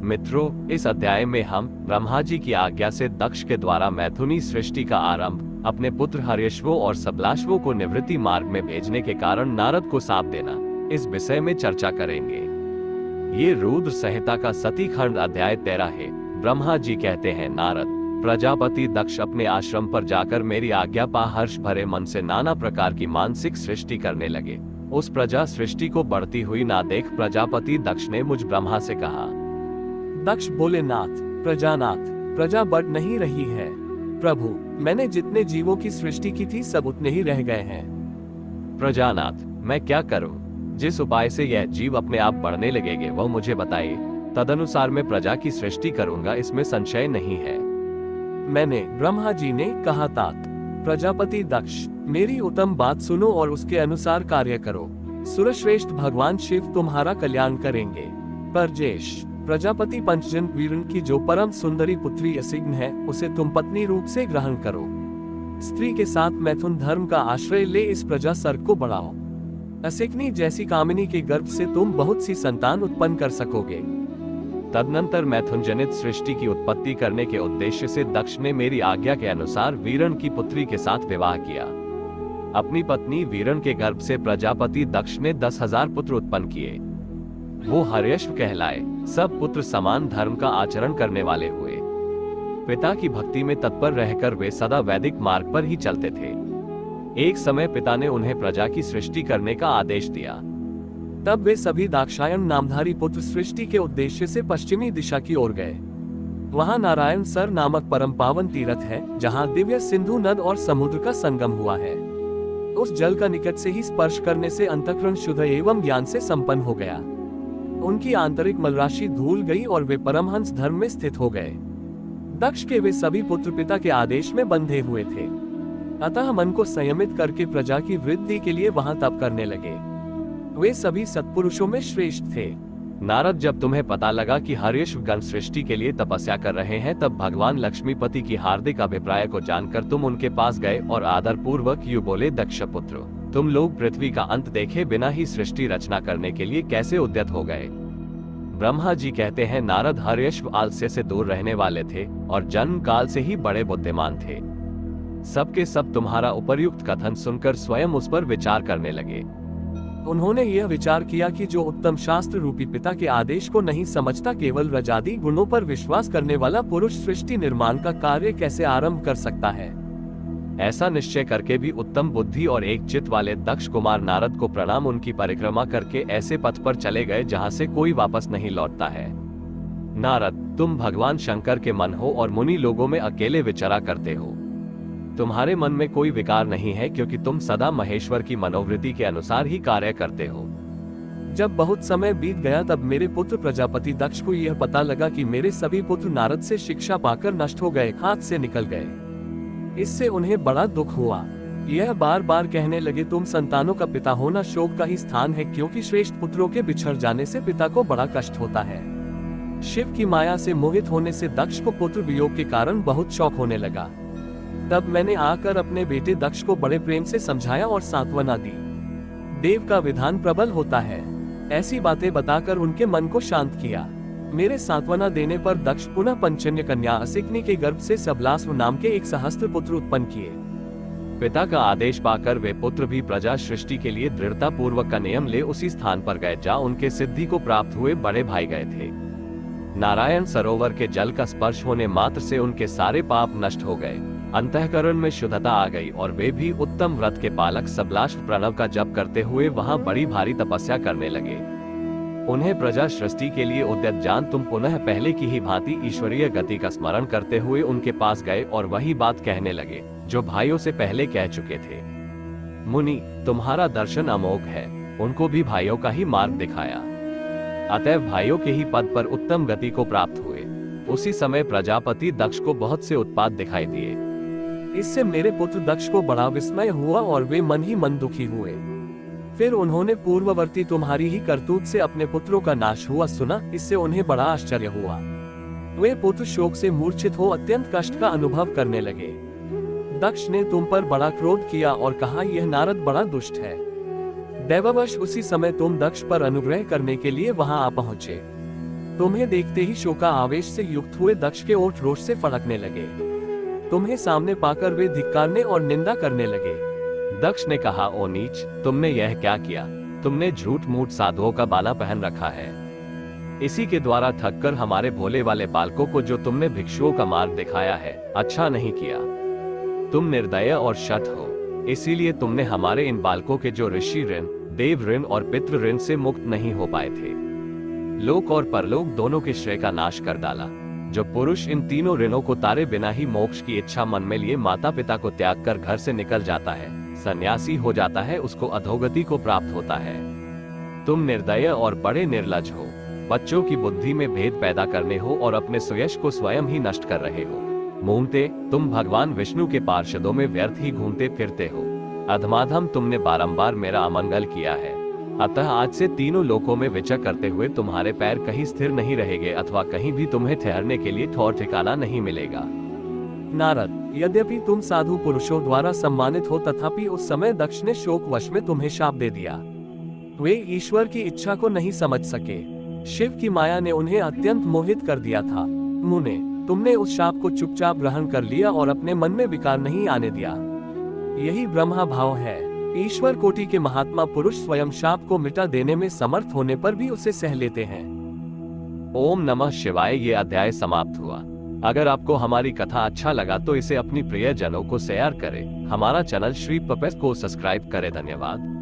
मित्रों, इस अध्याय में हम ब्रह्मा जी की आज्ञा से दक्ष के द्वारा मैथुनी सृष्टि का आरंभ, अपने पुत्र हर्यश्वों और सबलाश्वों को निवृत्ति मार्ग में भेजने के कारण नारद को शाप देना, इस विषय में चर्चा करेंगे। ये रुद्र संहिता का सती खंड अध्याय 13 है। ब्रह्मा जी कहते हैं, नारद, प्रजापति दक्ष अपने आश्रम पर जाकर मेरी आज्ञा पा हर्ष भरे मन से नाना प्रकार की मानसिक सृष्टि करने लगे। उस प्रजा सृष्टि को बढ़ती हुई ना देख प्रजापति दक्ष ने मुझ ब्रह्मा से कहा। दक्ष बोले, नाथ, प्रजा बढ़ नहीं रही है। प्रभु, मैंने जितने जीवों की सृष्टि की थी सब उतने ही रह गए हैं। प्रजानाथ, मैं क्या करूं? जिस उपाय से यह जीव अपने आप बढ़ने लगेंगे वह मुझे बताइए, तदनुसार मैं प्रजा की सृष्टि करूंगा, इसमें संशय नहीं है। मैंने, ब्रह्मा जी ने कहा, तात प्रजापति दक्ष, मेरी उत्तम बात सुनो और उसके अनुसार कार्य करो। सुरश्रेष्ठ भगवान शिव तुम्हारा कल्याण करेंगे। परजेश, प्रजापति पंचजन वीरण की जो परम सुंदरी पुत्री असिग्न है, उसे तुम पत्नी रूप से ग्रहण करो। स्त्री के साथ मैथुन धर्म का आश्रय ले इस प्रजा सर्ग को बढ़ाओ। असिग्नी जैसी कामिनी के गर्भ से तुम बहुत सी संतान उत्पन्न कर सकोगे। तदनंतर मैथुन जनित सृष्टि की उत्पत्ति करने के उद्देश्य से दक्ष ने मेरी आज्ञा के अनुसार वीरण की पुत्री के साथ विवाह किया। अपनी पत्नी वीरण के गर्भ से प्रजापति दक्ष ने 10,000 पुत्र उत्पन्न किए। वो हर्यश्व कहलाए। सब पुत्र समान धर्म का आचरण करने वाले हुए। पिता की भक्ति में तत्पर रहकर वे सदा वैदिक मार्ग पर ही चलते थे। एक समय पिता ने उन्हें प्रजा की सृष्टि करने का आदेश दिया। तब वे सभी दाक्षायण नामधारी पुत्र सृष्टि के उद्देश्य से पश्चिमी दिशा की ओर गए। वहां नारायण सर नामक परम पावन तीर्थ है, जहां दिव्य सिंधु नद और समुद्र का संगम हुआ है। उस जल का निकट से ही स्पर्श करने से अंतःकरण शुद्ध एवं ज्ञान से संपन्न हो गया। उनकी आंतरिक मलराशि धूल गई और वे परमहंस धर्म में स्थित हो गए। दक्ष के वे सभी पुत्र पिता के आदेश में बंधे हुए थे, अतः मन को संयमित करके प्रजा की वृद्धि के लिए वहां तप करने लगे। वे सभी सत्पुरुषों में श्रेष्ठ थे। नारद, जब तुम्हें पता लगा कि हर्यश्व गण सृष्टि के लिए तपस्या कर रहे हैं, तब भगवान लक्ष्मीपति की हार्दिक अभिप्राय को जानकर तुम उनके पास गए और आदर पूर्वक यूं बोले, दक्ष पुत्र, तुम लोग पृथ्वी का अंत देखे बिना ही सृष्टि रचना करने के लिए कैसे उद्यत हो गए? ब्रह्मा जी कहते हैं, नारद, हर्यश्व आलस्य से दूर रहने वाले थे और जन्म काल से ही बड़े बुद्धिमान थे। सबके सब तुम्हारा उपर्युक्त कथन सुनकर स्वयं उस पर विचार करने लगे। उन्होंने यह विचार किया कि जो उत्तम शास्त्र रूपी पिता के आदेश को नहीं समझता, केवल रजादि गुणों पर विश्वास करने वाला पुरुष सृष्टि निर्माण का कार्य कैसे आरंभ कर सकता है। ऐसा निश्चय करके भी उत्तम बुद्धि और एक चित्त वाले दक्ष कुमार नारद को प्रणाम उनकी परिक्रमा करके ऐसे पथ पर चले गए जहां से कोई वापस नहीं लौटता है। नारद, तुम भगवान शंकर के मन हो और मुनि लोगों में अकेले विचरा करते हो। तुम्हारे मन में कोई विकार नहीं है, क्योंकि तुम सदा महेश्वर की मनोवृत्ति के अनुसार ही कार्य करते हो। जब बहुत समय बीत गया तब मेरे पुत्र प्रजापति दक्ष को यह पता लगा कि मेरे सभी पुत्र नारद से शिक्षा पाकर नष्ट हो गए, हाथ से निकल गए। इससे उन्हें बड़ा दुख हुआ। यह बार बार कहने लगे, तुम संतानों का पिता होना शोक का ही स्थान है, क्योंकि श्रेष्ठ पुत्रों के बिछड़ जाने से पिता को बड़ा कष्ट होता है। शिव की माया से मोहित होने से दक्ष को पुत्र वियोग के कारण बहुत शौक होने लगा। तब मैंने आकर अपने बेटे दक्ष को बड़े प्रेम से समझाया और सांत्वना दी। देव का विधान प्रबल होता है, ऐसी बातें बताकर उनके मन को शांत किया। मेरे सांत्वना देने पर दक्ष पुनः पंचन्य कन्या असिग्नी के गर्भ से सबलास्व नाम के एक सहस्त्र पुत्र उत्पन्न किए। पिता का आदेश पाकर वे पुत्र भी प्रजा सृष्टि के लिए दृढ़ता पूर्वक का नियम ले उसी स्थान पर गए जहाँ उनके सिद्धि को प्राप्त हुए बड़े भाई गए थे। नारायण सरोवर के जल का स्पर्श होने मात्र से उनके सारे पाप नष्ट हो गए, अंतःकरण में शुद्धता आ गई और वे भी उत्तम व्रत के पालक सबलाश्व प्रणव का जप करते हुए वहां बड़ी भारी तपस्या करने लगे। उन्हें प्रजा सृष्टि के लिए उद्यत जान तुम पुनः पहले की ही भांति ईश्वरीय गति का स्मरण करते हुए उनके पास गए और वही बात कहने लगे जो भाइयों से पहले कह चुके थे। मुनि, तुम्हारा दर्शन अमोघ है। उनको भी भाइयों का ही मार्ग दिखाया, अतएव भाइयों के ही पद पर उत्तम गति को प्राप्त हुए। उसी समय प्रजापति दक्ष को बहुत से उत्पात दिखाई दिए। इससे मेरे पुत्र दक्ष को बड़ा विस्मय हुआ और वे मन ही मन दुखी हुए। फिर उन्होंने पूर्ववर्ती तुम्हारी ही करतूत से अपने पुत्रों का नाश हुआ सुना, इससे उन्हें बड़ा आश्चर्य हुआ। वे पुत्र शोक से मूर्छित हो अत्यंत कष्ट का अनुभव करने लगे। दक्ष ने तुम पर बड़ा क्रोध किया और कहा, यह नारद बड़ा दुष्ट है। दैववश उसी समय तुम दक्ष पर अनुग्रह करने के लिए वहां आ पहुंचे। तुम्हें देखते ही शोका आवेश से युक्त हुए दक्ष के ओठ रोष से फड़कने लगे। तुम्हें सामने पाकर वे धिक्कारने और निंदा करने लगे। दक्ष ने कहा, ओ नीच, तुमने यह क्या किया? तुमने झूठ मूठ साधुओं का बाला पहन रखा है। इसी के द्वारा थककर हमारे भोले वाले बालकों को जो तुमने भिक्षुओं का मार्ग दिखाया है, अच्छा नहीं किया। तुम निर्दय और शठ हो, इसीलिए तुमने हमारे इन बालकों के जो ऋषि ऋण, देव ऋण और पितृ ऋण से मुक्त नहीं हो पाए थे, लोक और परलोक दोनों के श्रेय का नाश कर डाला। जो पुरुष इन तीनों ऋणों को तारे बिना ही मोक्ष की इच्छा मन में लिए माता पिता को त्याग कर घर से निकल जाता है, सन्यासी हो जाता है, उसको अधोगति को प्राप्त होता है। तुम निर्दय और बड़े निर्लज हो, बच्चों की बुद्धि में भेद पैदा करने हो और अपने सुयश को स्वयं ही नष्ट कर रहे हो। मूमते, तुम भगवान विष्णु के पार्षदों में व्यर्थ ही घूमते फिरते हो। अधमाधम, तुमने बारंबार मेरा अमंगल किया है, अतः आज से तीनों लोकों में विचर करते हुए तुम्हारे पैर कहीं स्थिर नहीं रहेंगे अथवा कहीं भी तुम्हें ठहरने के लिए ठौर ठिकाना नहीं मिलेगा। नारद, यद्यपि तुम साधु पुरुषों द्वारा सम्मानित हो, तथापि उस समय दक्ष ने शोक वश में तुम्हें शाप दे दिया। वे ईश्वर की इच्छा को नहीं समझ सके। शिव की माया ने उन्हें अत्यंत मोहित कर दिया था। मुने, तुमने उस शाप को चुपचाप ग्रहण कर लिया और अपने मन में विकार नहीं आने दिया। यही ब्रह्मा भाव है। ईश्वर कोटि के महात्मा पुरुष स्वयं शाप को मिटा देने में समर्थ होने पर भी उसे सह लेते हैं। ओम नमः शिवाय। ये अध्याय समाप्त हुआ। अगर आपको हमारी कथा अच्छा लगा तो इसे अपनी प्रियजनों को शेयर करें। हमारा चैनल श्री पपेस को सब्सक्राइब करें। धन्यवाद।